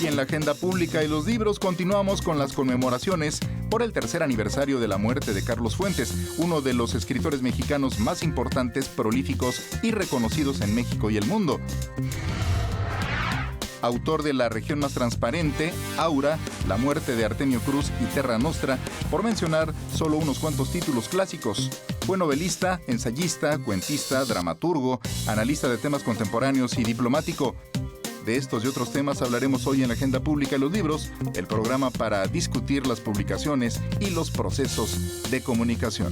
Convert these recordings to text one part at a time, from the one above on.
Hoy en la Agenda Pública y los Libros continuamos con las conmemoraciones por el tercer aniversario de la muerte de Carlos Fuentes, uno de los escritores mexicanos más importantes, prolíficos y reconocidos en México y el mundo. Autor de La región más transparente, Aura, La muerte de Artemio Cruz y Terra Nostra, por mencionar solo unos cuantos títulos clásicos. Fue novelista, ensayista, cuentista, dramaturgo, analista de temas contemporáneos y diplomático. De estos y otros temas hablaremos hoy en la Agenda Pública y los Libros, el programa para discutir las publicaciones y los procesos de comunicación.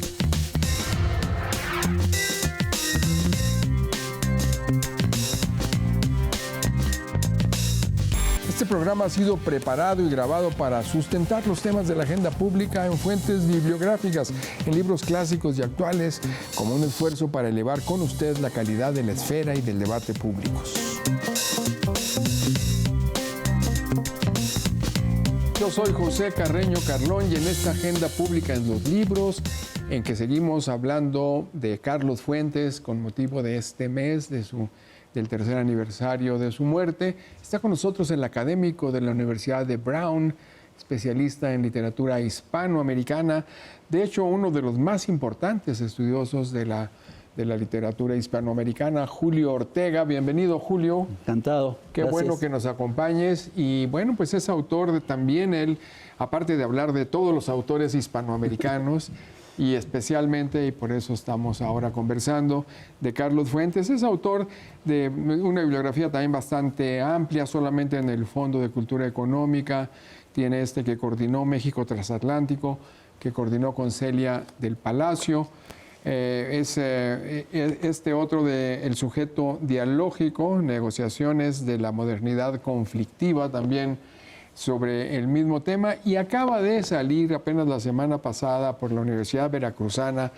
Este programa ha sido preparado y grabado para sustentar los temas de la agenda pública en fuentes bibliográficas, en libros clásicos y actuales, como un esfuerzo para elevar con usted la calidad de la esfera y del debate públicos. Yo soy José Carreño Carlón y en esta agenda pública en los libros, en que seguimos hablando de Carlos Fuentes con motivo de este mes, del tercer aniversario de su muerte, está con nosotros el académico de la Universidad de Brown, especialista en literatura hispanoamericana, de hecho uno de los más importantes estudiosos de la literatura hispanoamericana, Julio Ortega. Bienvenido, Julio. Encantado. Qué Gracias. bueno que nos acompañes. Y bueno, pues es autor también él, aparte de hablar de todos los autores hispanoamericanos, y especialmente, y por eso estamos ahora conversando, de Carlos Fuentes. Es autor de una bibliografía también bastante amplia, solamente en el Fondo de Cultura Económica. Tiene que coordinó México Transatlántico, que coordinó con Celia del Palacio. Otro de El sujeto dialógico, negociaciones de la modernidad conflictiva, también sobre el mismo tema, y acaba de salir apenas la semana pasada por la Universidad Veracruzana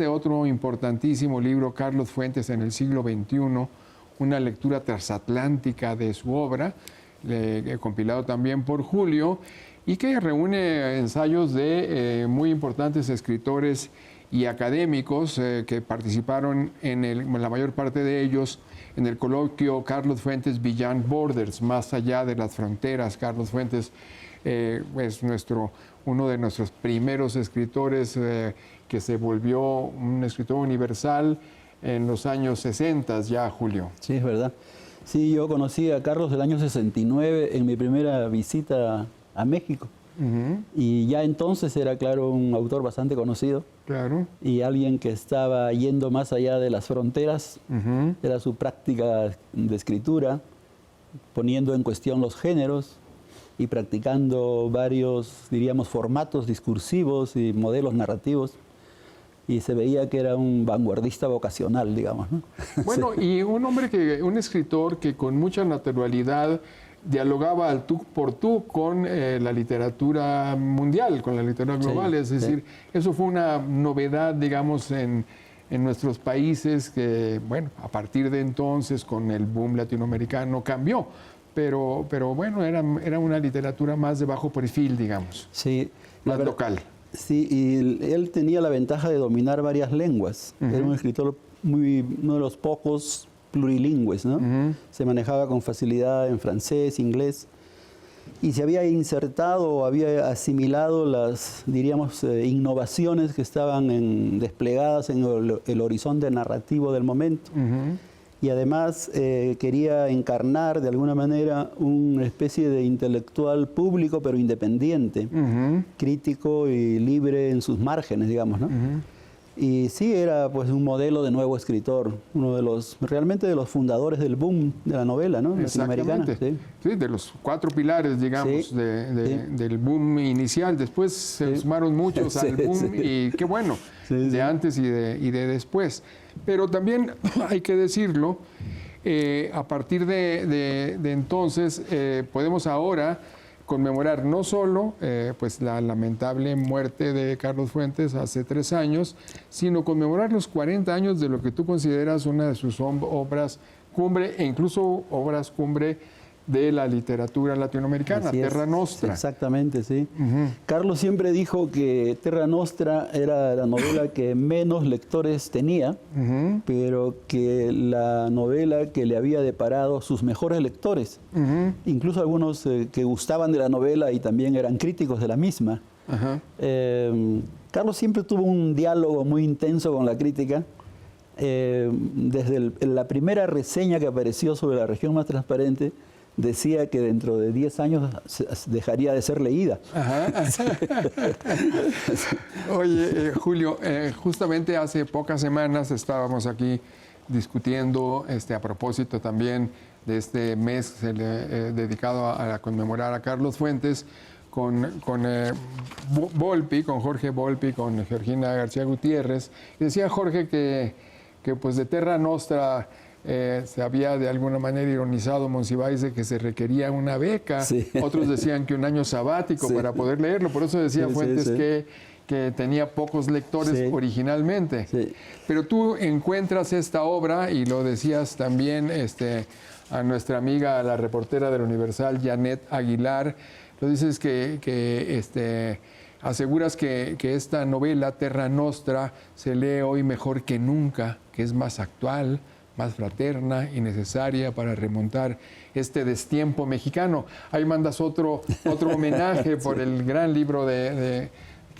otro importantísimo libro, Carlos Fuentes en el siglo XXI, una lectura transatlántica de su obra, compilado también por Julio, y que reúne ensayos de muy importantes escritores y académicos que participaron la mayor parte de ellos en el coloquio Carlos Fuentes Beyond Borders, más allá de las fronteras. Carlos Fuentes es uno de nuestros primeros escritores que se volvió un escritor universal en los años 60 ya, Julio. Sí, es verdad. Sí, yo conocí a Carlos el año 69 en mi primera visita a México. Y ya entonces era, claro, un autor bastante conocido. Claro. Y alguien que estaba yendo más allá de las fronteras. Era su práctica de escritura, poniendo en cuestión los géneros y practicando varios, diríamos, formatos discursivos y modelos narrativos. Y se veía que era un vanguardista vocacional, digamos, ¿no? Bueno, sí. Y un escritor que con mucha naturalidad dialogaba al tú por tú con la literatura mundial, con la literatura global. Sí, es decir, eso fue una novedad, digamos, en nuestros países que, bueno, a partir de entonces, con el boom latinoamericano, cambió. Pero bueno, era una literatura más de bajo perfil, digamos. Sí. Más local. Sí, y él tenía la ventaja de dominar varias lenguas. Era un escritor uno de los pocos plurilingües, ¿no? Se manejaba con facilidad en francés, inglés, y se había insertado, había asimilado las, diríamos, innovaciones que estaban desplegadas en el horizonte narrativo del momento. Y además quería encarnar de alguna manera una especie de intelectual público, pero independiente, crítico y libre en sus márgenes, digamos, ¿no? Y sí, era pues un modelo de nuevo escritor, uno de los, realmente de los fundadores del boom de la novela, ¿no? Latinoamericana. Sí, de los 4 pilares, digamos, sí, del boom inicial. Después se sumaron muchos al boom y qué bueno, de antes y de después. Pero también hay que decirlo, a partir de entonces podemos ahora conmemorar no solo pues la lamentable muerte de Carlos Fuentes hace 3 años, sino conmemorar los 40 años de lo que tú consideras una de sus obras cumbre, e incluso obras cumbre de la literatura latinoamericana, Así es. Terra Nostra. Exactamente, sí. Carlos siempre dijo que Terra Nostra era la novela que menos lectores tenía, pero que la novela que le había deparado sus mejores lectores, incluso algunos que gustaban de la novela y también eran críticos de la misma. Carlos siempre tuvo un diálogo muy intenso con la crítica. Desde la primera reseña que apareció sobre La región más transparente, decía que dentro de 10 años dejaría de ser leída. Oye, Julio, justamente hace pocas semanas estábamos aquí discutiendo a propósito también de este mes dedicado a conmemorar a Carlos Fuentes con Volpi, con Jorge Volpi, con Georgina García Gutiérrez. Y decía Jorge que pues de Terra Nostra se había de alguna manera ironizado Monsiváis de que se requería una beca. Sí. Otros decían que un año sabático para poder leerlo. Por eso decía Fuentes que tenía pocos lectores originalmente. Sí. Pero tú encuentras esta obra, y lo decías también a nuestra amiga, la reportera del Universal, Janet Aguilar, lo dices que aseguras que esta novela, Terra Nostra, se lee hoy mejor que nunca, que es más actual, más fraterna y necesaria para remontar este destiempo mexicano. Ahí mandas otro homenaje por el gran libro que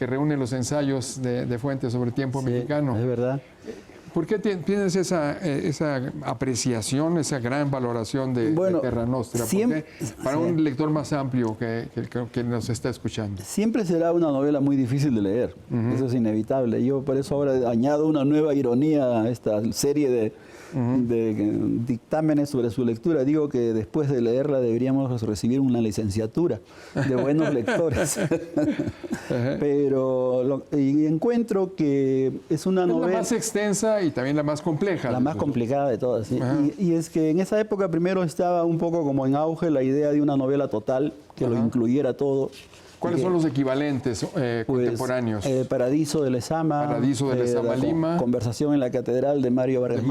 reúne los ensayos de Fuentes sobre tiempo mexicano. Es verdad. ¿Por qué tienes esa apreciación, esa gran valoración de Terra Nostra? Porque para un lector más amplio que nos está escuchando. Siempre será una novela muy difícil de leer, eso es inevitable. Yo por eso ahora añado una nueva ironía a esta serie de dictámenes sobre su lectura. Digo que después de leerla deberíamos recibir una licenciatura de buenos lectores. Pero y encuentro que es una novela... la más extensa y también la más compleja. La más complicada de todas, sí. Y es que en esa época primero estaba un poco como en auge la idea de una novela total que lo incluyera todo. ¿Cuáles son los equivalentes contemporáneos? Paradiso de Lezama, Lima, Conversación en la Catedral de Mario Vargas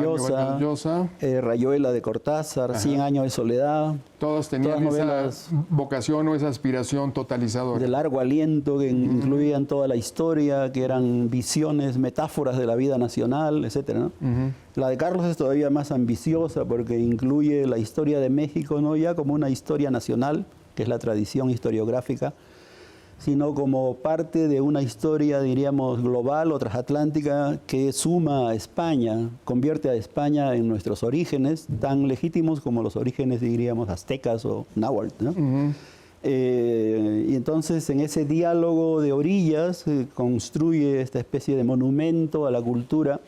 Llosa, Rayuela de Cortázar, 100 años de soledad. Todas tenían esa vocación o esa aspiración totalizadora. De largo aliento, que incluían toda la historia, que eran visiones, metáforas de la vida nacional, etcétera, ¿no? La de Carlos es todavía más ambiciosa porque incluye la historia de México, no ya como una historia nacional, que es la tradición historiográfica, sino como parte de una historia, diríamos, global o transatlántica que suma a España, convierte a España en nuestros orígenes, tan legítimos como los orígenes, diríamos, aztecas o náhuatl, ¿no? Y entonces en ese diálogo de orillas construye esta especie de monumento a la cultura,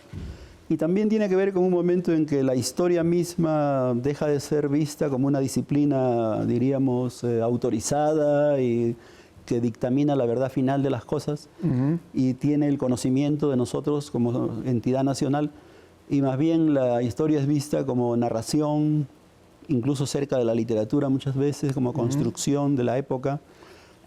y también tiene que ver con un momento en que la historia misma deja de ser vista como una disciplina, diríamos, autorizada y que dictamina la verdad final de las cosas y tiene el conocimiento de nosotros como entidad nacional, y más bien la historia es vista como narración, incluso cerca de la literatura muchas veces, como construcción de la época.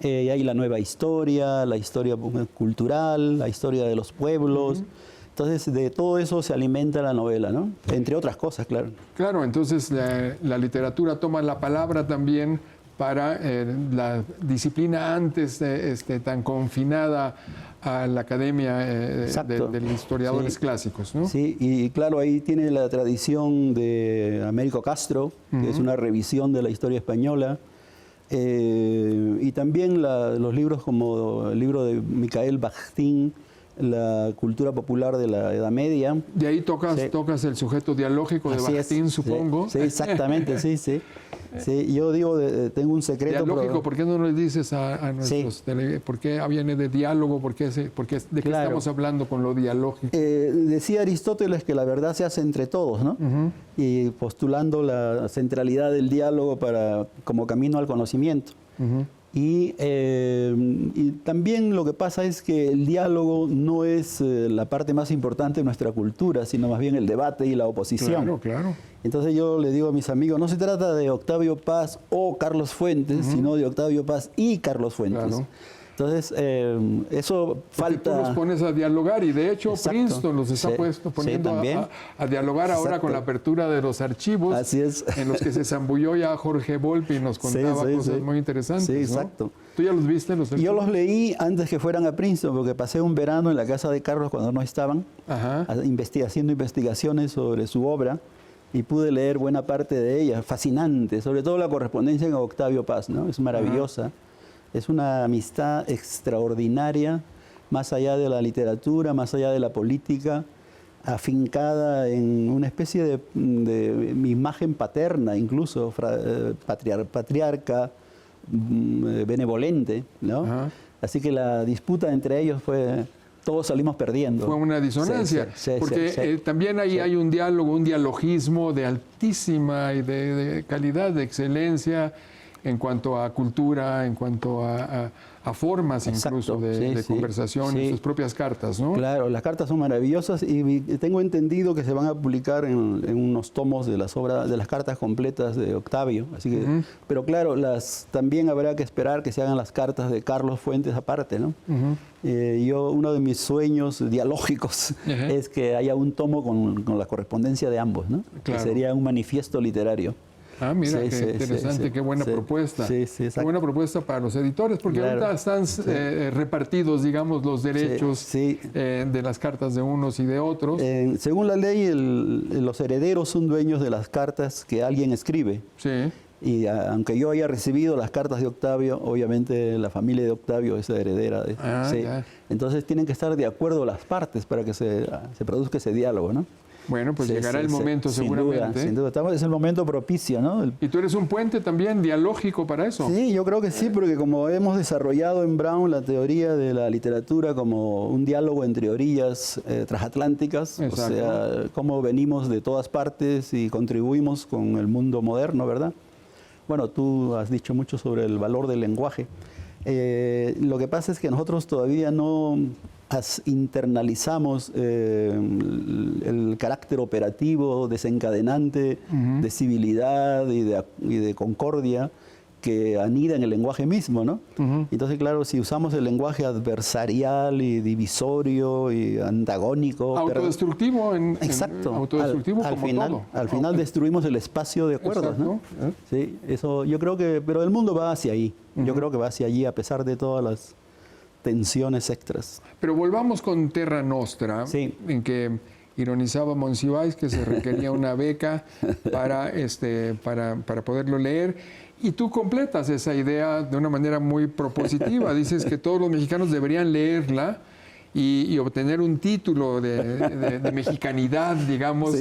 Y hay la nueva historia, la historia cultural, la historia de los pueblos. Entonces, de todo eso se alimenta la novela, ¿no? Entre otras cosas, claro. Claro, entonces la literatura toma la palabra también para la disciplina antes tan confinada a la academia de los historiadores clásicos, ¿no? Sí, y claro, ahí tiene la tradición de Américo Castro, que es una revisión de la historia española, y también los libros como el libro de Michael Bakhtin, La cultura popular de la Edad Media. De ahí tocas el sujeto dialógico de Bakhtin, supongo. Sí, exactamente, sí. Sí, yo digo, tengo un secreto. Dialógico, ¿por qué no le dices a nuestros por qué viene de diálogo? ¿De qué estamos hablando con lo dialógico? Decía Aristóteles que la verdad se hace entre todos, ¿no? Y postulando la centralidad del diálogo como camino al conocimiento. Y también lo que pasa es que el diálogo no es la parte más importante de nuestra cultura, sino más bien el debate y la oposición. Claro. Entonces yo le digo a mis amigos, no se trata de Octavio Paz o Carlos Fuentes, sino de Octavio Paz y Carlos Fuentes. Entonces, eso Porque falta... tú los pones a dialogar y de hecho Exacto. Princeton los está poniendo a dialogar ahora Exacto. con la apertura de los archivos. Así es. En los que se zambulló ya Jorge Volpi y nos contaba cosas muy interesantes. Sí, ¿no? exacto. ¿Tú ya los viste los archivos? Yo los leí antes que fueran a Princeton, porque pasé un verano en la casa de Carlos cuando no estaban, Ajá. haciendo investigaciones sobre su obra, y pude leer buena parte de ella, fascinante, sobre todo la correspondencia con Octavio Paz, ¿no? Es maravillosa. Es una amistad extraordinaria, más allá de la literatura, más allá de la política, afincada en una especie de imagen paterna, incluso patriarca, benevolente, ¿no? Ajá. Así que la disputa entre ellos fue... Todos salimos perdiendo. Fue una disonancia, porque también ahí hay un diálogo, un dialogismo de altísima y de calidad, de excelencia en cuanto a cultura, en cuanto a formas incluso de conversación en sus propias cartas, ¿no? Claro, las cartas son maravillosas y tengo entendido que se van a publicar en unos tomos de las obras, de las cartas completas de Octavio. Así que, pero claro, también habrá que esperar que se hagan las cartas de Carlos Fuentes aparte, ¿no? Uno de mis sueños dialógicos es que haya un tomo con la correspondencia de ambos, ¿no? Claro. Que sería un manifiesto literario. Ah, mira, qué interesante, qué buena propuesta. Qué buena propuesta para los editores, porque ahorita están repartidos, digamos, los derechos de las cartas de unos y de otros. Según la ley, los herederos son dueños de las cartas que alguien escribe. Sí. Y aunque yo haya recibido las cartas de Octavio, obviamente la familia de Octavio es la heredera. Entonces tienen que estar de acuerdo las partes para que se produzca ese diálogo, ¿no? Bueno, pues llegará el momento seguramente. Sin duda, es el momento propicio, ¿no? ¿Y tú eres un puente también dialógico para eso? Sí, yo creo que sí, porque como hemos desarrollado en Brown la teoría de la literatura como un diálogo entre orillas transatlánticas, o sea, cómo venimos de todas partes y contribuimos con el mundo moderno, ¿verdad? Bueno, tú has dicho mucho sobre el valor del lenguaje. Lo que pasa es que nosotros todavía no internalizamos el carácter operativo, desencadenante, de civilidad y de concordia que anida en el lenguaje mismo, ¿no? Entonces, claro, si usamos el lenguaje adversarial y divisorio y antagónico... Autodestructivo, autodestructivo al como final, todo. Al final destruimos el espacio de acuerdos, ¿no? Sí, eso yo creo que... Pero el mundo va hacia ahí. Yo creo que va hacia allí a pesar de todas las tensiones extras. Pero volvamos con Terra Nostra, en que ironizaba Monsiváis que se requería una beca para poderlo leer, y tú completas esa idea de una manera muy propositiva. Dices que todos los mexicanos deberían leerla y obtener un título de mexicanidad, digamos,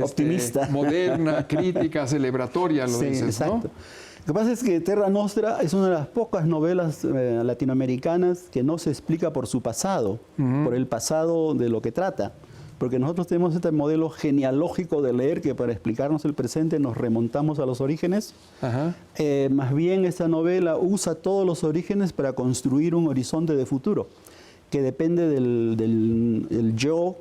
optimista, moderna, crítica, celebratoria, lo dices, exacto. ¿no? Lo que pasa es que Terra Nostra es una de las pocas novelas latinoamericanas que no se explica por su pasado, por el pasado de lo que trata. Porque nosotros tenemos este modelo genealógico de leer que para explicarnos el presente nos remontamos a los orígenes. Más bien esta novela usa todos los orígenes para construir un horizonte de futuro que depende del yo,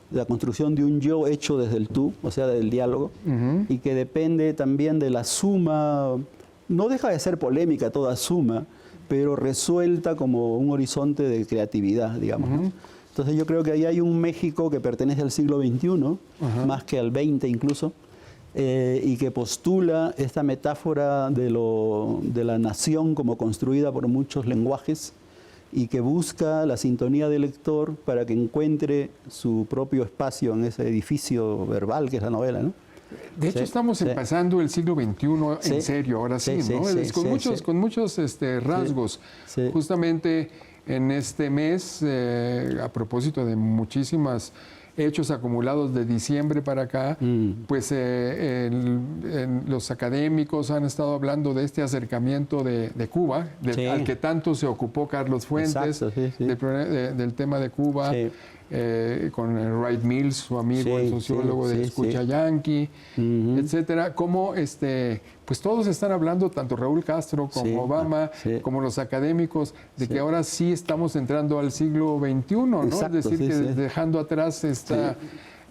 la construcción de un yo hecho desde el tú, o sea, del diálogo, y que depende también de la suma. No deja de ser polémica toda suma, pero resuelta como un horizonte de creatividad, digamos, ¿no? Entonces yo creo que ahí hay un México que pertenece al siglo XXI, más que al XX incluso, y que postula esta metáfora de la nación como construida por muchos lenguajes y que busca la sintonía del lector para que encuentre su propio espacio en ese edificio verbal que es la novela, ¿no? De hecho, estamos empezando el siglo XXI en serio, ahora sí, ¿no? Con muchos rasgos. Justamente en este mes, a propósito de muchísimas hechos acumulados de diciembre para acá, pues los académicos han estado hablando de este acercamiento de Cuba, al que tanto se ocupó Carlos Fuentes, del tema de Cuba, con Wright Mills, su amigo, el sociólogo de Escucha Yankee, etcétera. Cómo pues todos están hablando, tanto Raúl Castro como Obama, como los académicos, de que ahora sí estamos entrando al siglo XXI, ¿no? Es decir, que dejando atrás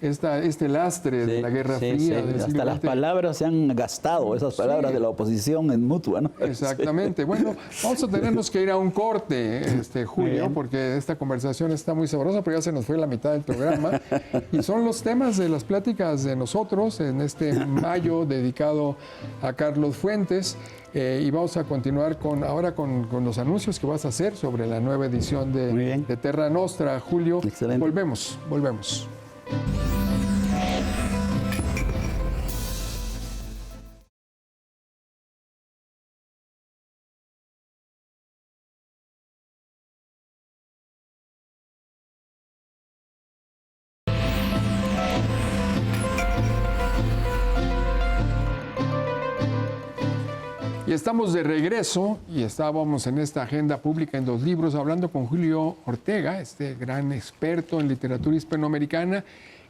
este lastre de la Guerra Fría. Sí. Del siglo Hasta las XX. palabras se han gastado, esas palabras de la oposición en mutua, ¿no? Exactamente. Bueno, vamos a tenernos que ir a un corte, Julio, porque esta conversación está muy sabrosa, pero ya se nos fue la mitad del programa. Y son los temas de las pláticas de nosotros en este mayo dedicado a Carlos Fuentes. Y vamos a continuar ahora con los anuncios que vas a hacer sobre la nueva edición de Terra Nostra, Julio. Excelente. Volvemos. Y estamos de regreso y estábamos en esta agenda pública en 2 libros hablando con Julio Ortega, este gran experto en literatura hispanoamericana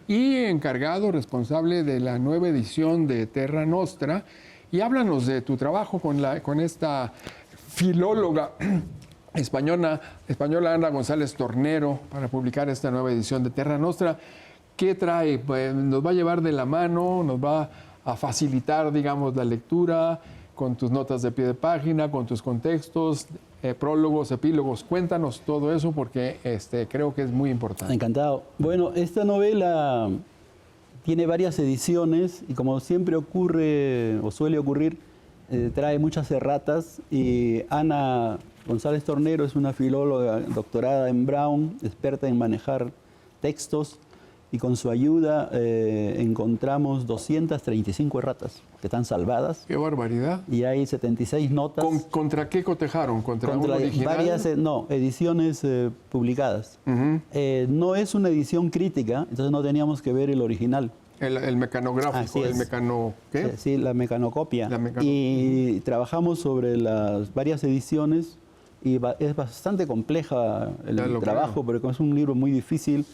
y encargado, responsable de la nueva edición de Terra Nostra. Y háblanos de tu trabajo con esta filóloga española Ana González Tornero para publicar esta nueva edición de Terra Nostra. ¿Qué trae? Pues nos va a llevar de la mano, nos va a facilitar, digamos, la lectura, con tus notas de pie de página, con tus contextos, prólogos, epílogos. Cuéntanos todo eso porque creo que es muy importante. Encantado. Bueno, esta novela tiene varias ediciones y como siempre ocurre o suele ocurrir, trae muchas erratas y Ana González Tornero es una filóloga doctorada en Brown, experta en manejar textos y con su ayuda encontramos 235 erratas que están salvadas. ¡Qué barbaridad! Y hay 76 notas. ¿Contra qué cotejaron? ¿Contra un original? Varias, ediciones publicadas. No es una edición crítica, entonces no teníamos que ver el original. El mecanográfico, el mecano... ¿qué? Sí, la mecanocopia. Y trabajamos sobre las varias ediciones y es bastante compleja el trabajo, porque es un libro muy difícil.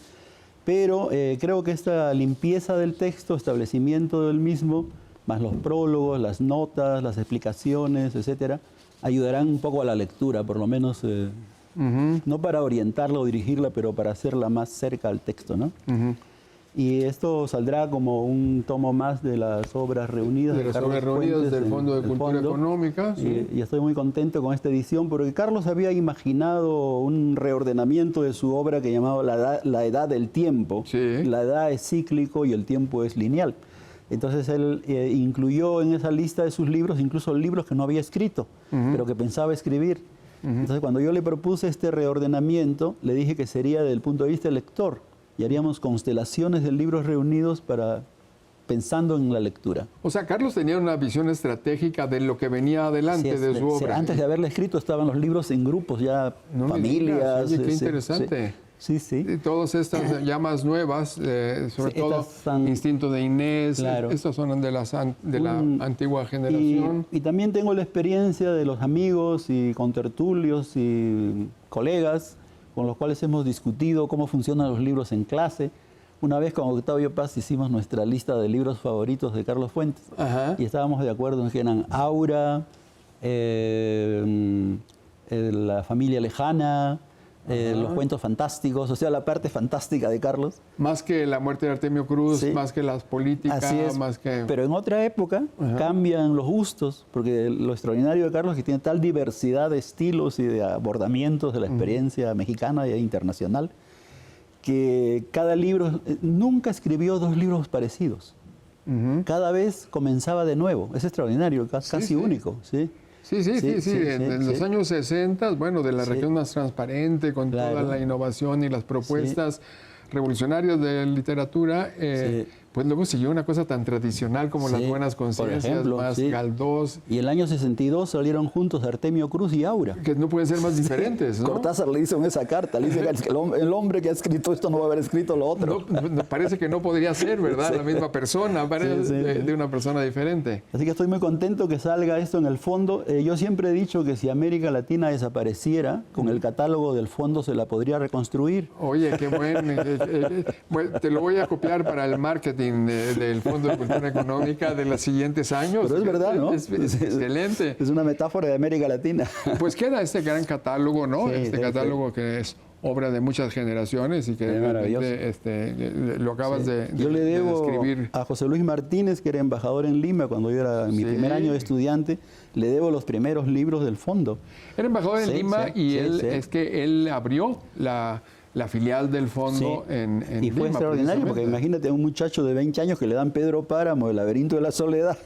Pero creo que esta limpieza del texto, establecimiento del mismo, más los prólogos, las notas, las explicaciones, etcétera, ayudarán un poco a la lectura, por lo menos, no para orientarla o dirigirla, pero para hacerla más cerca al texto, ¿no? Y esto saldrá como un tomo más de las obras reunidas. De las obras reunidas del Fondo de Cultura Económica. Sí. Y estoy muy contento con esta edición porque Carlos había imaginado un reordenamiento de su obra que llamaba La Edad del Tiempo. Sí. La edad es cíclico y el tiempo es lineal. Entonces él incluyó en esa lista de sus libros incluso libros que no había escrito, pero que pensaba escribir. Entonces cuando yo le propuse este reordenamiento, le dije que sería desde el punto de vista del lector. Y haríamos constelaciones de libros reunidos pensando en la lectura. O sea, Carlos tenía una visión estratégica de lo que venía adelante de su obra. Antes de haberle escrito estaban los libros en grupos, ya familias. Oye, qué interesante. Sí. Y todas estas llamas nuevas, sobre todo Instinto de Inés, claro. Estas son de la antigua generación. Y también tengo la experiencia de los amigos y contertulios y colegas con los cuales hemos discutido cómo funcionan los libros en clase. Una vez con Octavio Paz hicimos nuestra lista de libros favoritos de Carlos Fuentes. Ajá. Y estábamos de acuerdo en que eran Aura, La familia lejana, los cuentos fantásticos, o sea, la parte fantástica de Carlos. Más que La muerte de Artemio Cruz, sí. Más que las políticas, así es. Más que... Pero en otra época cambian los gustos, porque lo extraordinario de Carlos es que tiene tal diversidad de estilos y de abordamientos de la experiencia mexicana e internacional, que cada libro, nunca escribió 2 libros parecidos. Cada vez comenzaba de nuevo. Es extraordinario, casi único. Sí. Sí. En los años 60, bueno, de la región más transparente, con toda la innovación y las propuestas revolucionarias de literatura, pues luego siguió una cosa tan tradicional como las buenas conciencias, más Galdós. Y el año 62 salieron juntos Artemio Cruz y Aura. Que no pueden ser más diferentes, ¿no? Cortázar le hizo en esa carta, le dice que el hombre que ha escrito esto no va a haber escrito lo otro. No, parece que no podría ser, ¿verdad? La misma persona, parece de una persona diferente. Así que estoy muy contento que salga esto en el fondo. Yo siempre he dicho que si América Latina desapareciera, con el catálogo del fondo se la podría reconstruir. Oye, qué bueno. Te lo voy a copiar para el marketing del Fondo de Cultura Económica de los siguientes años. Pero es verdad, ¿no? Es excelente. Es una metáfora de América Latina. Pues queda este gran catálogo, ¿no? Catálogo que es obra de muchas generaciones y que realmente, lo acabas de Yo le debo describir. a José Luis Martínez, que era embajador en Lima cuando yo era en mi primer año de estudiante, le debo los primeros libros del fondo. Era embajador en Lima y es que él abrió la filial del fondo en y Lima. Fue extraordinario, porque imagínate a un muchacho de 20 años que le dan Pedro Páramo, El laberinto de la soledad,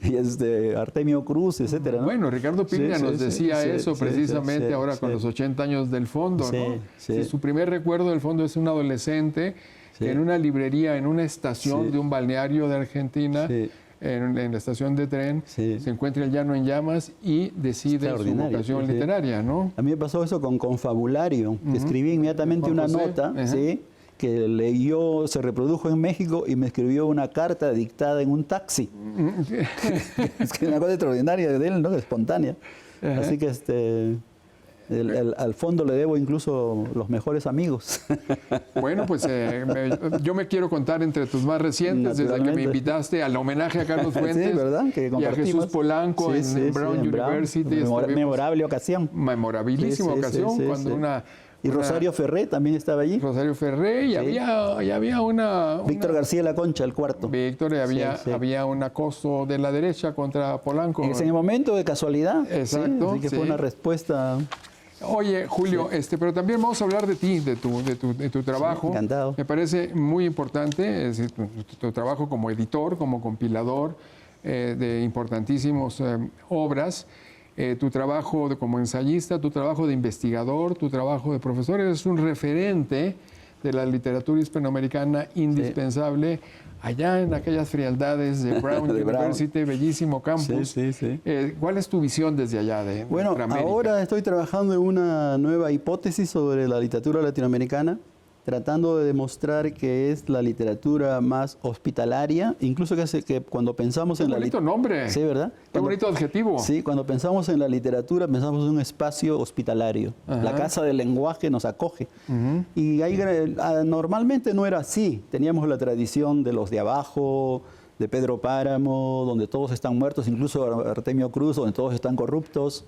y Artemio Cruz, etcétera, ¿no? Bueno, Ricardo Piña nos decía eso precisamente ahora con los 80 años del fondo, ¿no? Sí, su primer recuerdo del fondo es un adolescente que en una librería, en una estación de un balneario de Argentina, en la estación de tren, se encuentra El llano en llamas y decide su vocación literaria, ¿no? A mí me pasó eso con Confabulario, que escribí inmediatamente una nota, que leyó, se reprodujo en México y me escribió una carta dictada en un taxi. Es que una cosa extraordinaria de él, ¿no? Espontánea. Así que al fondo le debo incluso los mejores amigos. Bueno, pues yo me quiero contar entre tus más recientes, desde que me invitaste al homenaje a Carlos Fuentes, ¿verdad? Que y a Jesús Polanco en Brown University. Memorable ocasión. Memorabilísima ocasión, cuando y Rosario Ferré también estaba allí. Rosario Ferré, y había una... Víctor García La Concha, el cuarto. Víctor, había un acoso de la derecha contra Polanco. En ese momento, de casualidad. Exacto. Así que fue una respuesta... Oye, Julio, pero también vamos a hablar de ti, de tu trabajo. Encantado. Me parece muy importante, es decir, tu trabajo como editor, como compilador de importantísimas obras, tu trabajo como ensayista, tu trabajo de investigador, tu trabajo de profesor. Eres un referente de la literatura hispanoamericana indispensable allá en aquellas frialdades de Brown University, bellísimo campus. ¿Cuál es tu visión desde allá de América? Ahora estoy trabajando en una nueva hipótesis sobre la literatura latinoamericana, tratando de demostrar que es la literatura más hospitalaria, incluso que cuando pensamos en la literatura... Qué bonito nombre. Sí, ¿verdad? Qué bonito adjetivo. Sí, cuando pensamos en la literatura, pensamos en un espacio hospitalario. La casa del lenguaje nos acoge. Y normalmente no era así. Teníamos la tradición de los de abajo, de Pedro Páramo, donde todos están muertos, incluso Artemio Cruz, donde todos están corruptos.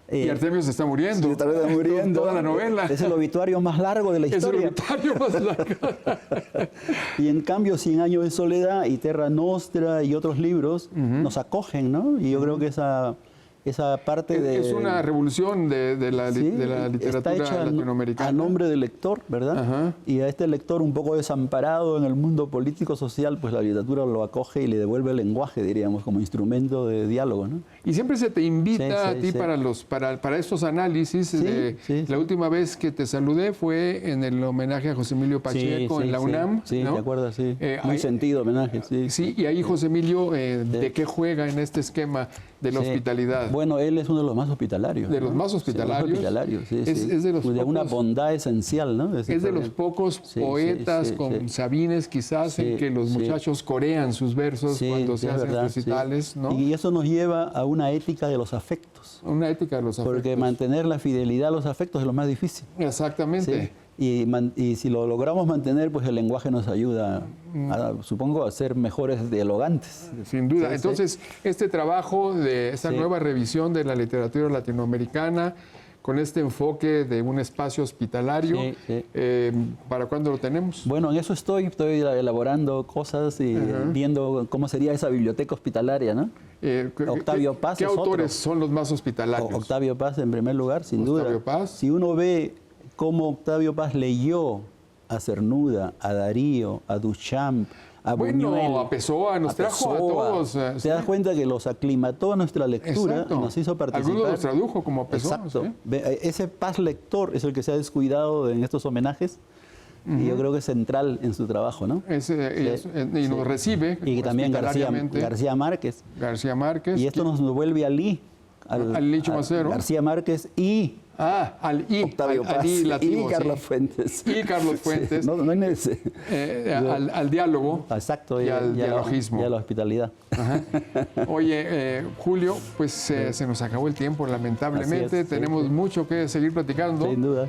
Y Artemio se está muriendo. Está muriendo. Toda la novela. Es el obituario más largo de la historia. Es el obituario más largo. Y en cambio, 100 años de soledad y Terra Nostra y otros libros nos acogen, ¿no? Y yo creo que esa parte de... Es una revolución de la literatura latinoamericana. A nombre del lector, ¿verdad? Y a este lector un poco desamparado en el mundo político-social, pues la literatura lo acoge y le devuelve el lenguaje, diríamos, como instrumento de diálogo, ¿no? Y siempre se te invita a ti para estos análisis. La última vez que te saludé fue en el homenaje a José Emilio Pacheco en la UNAM. Sí, ¿no? ¿te acuerdas? Sí. Muy sentido homenaje, Sí, y ahí José Emilio, ¿de qué juega en este esquema de la hospitalidad? Bueno, él es uno de los más hospitalarios. De los más hospitalarios. Es de los pocos, una bondad esencial, ¿no? Es de los pocos poetas con Sabines, quizás, en que los muchachos corean sus versos cuando se hacen recitales, ¿no? Y eso nos lleva a una ética de los afectos. Una ética de los afectos. Porque mantener la fidelidad a los afectos es lo más difícil. Exactamente. Y si lo logramos mantener, pues el lenguaje nos ayuda, supongo, a ser mejores dialogantes. Sin duda. Entonces, este trabajo de esta nueva revisión de la literatura latinoamericana, con este enfoque de un espacio hospitalario, ¿para cuándo lo tenemos? Bueno, en eso estoy elaborando cosas y viendo cómo sería esa biblioteca hospitalaria, ¿no? Octavio Paz. ¿Qué autores son los más hospitalarios? Octavio Paz, en primer lugar, sin duda. Octavio Paz. Si uno ve cómo Octavio Paz leyó a Cernuda, a Darío, a Duchamp, a Buñuel, a Pessoa, nos trajo a todos. Te das cuenta que los aclimató a nuestra lectura, nos hizo participar. Algunos los tradujo como a Pessoa. Exacto. Ese Paz lector es el que se ha descuidado en estos homenajes. Y yo creo que es central en su trabajo, ¿no? Y nos recibe. Y también García Márquez. García Márquez. Y esto nos vuelve al Licho Macero. García Márquez y Octavio Paz y Carlos Fuentes. Y Carlos Fuentes. Al diálogo. Exacto. Y al dialogismo. Y a la hospitalidad. Oye, Julio, pues se nos acabó el tiempo, lamentablemente. Tenemos mucho que seguir platicando. Sin duda.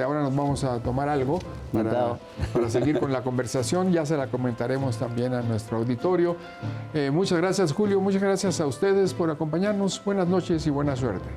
Ahora nos vamos a tomar algo para seguir con la conversación. Ya se la comentaremos también a nuestro auditorio. Muchas gracias, Julio. Muchas gracias a ustedes por acompañarnos. Buenas noches y buena suerte.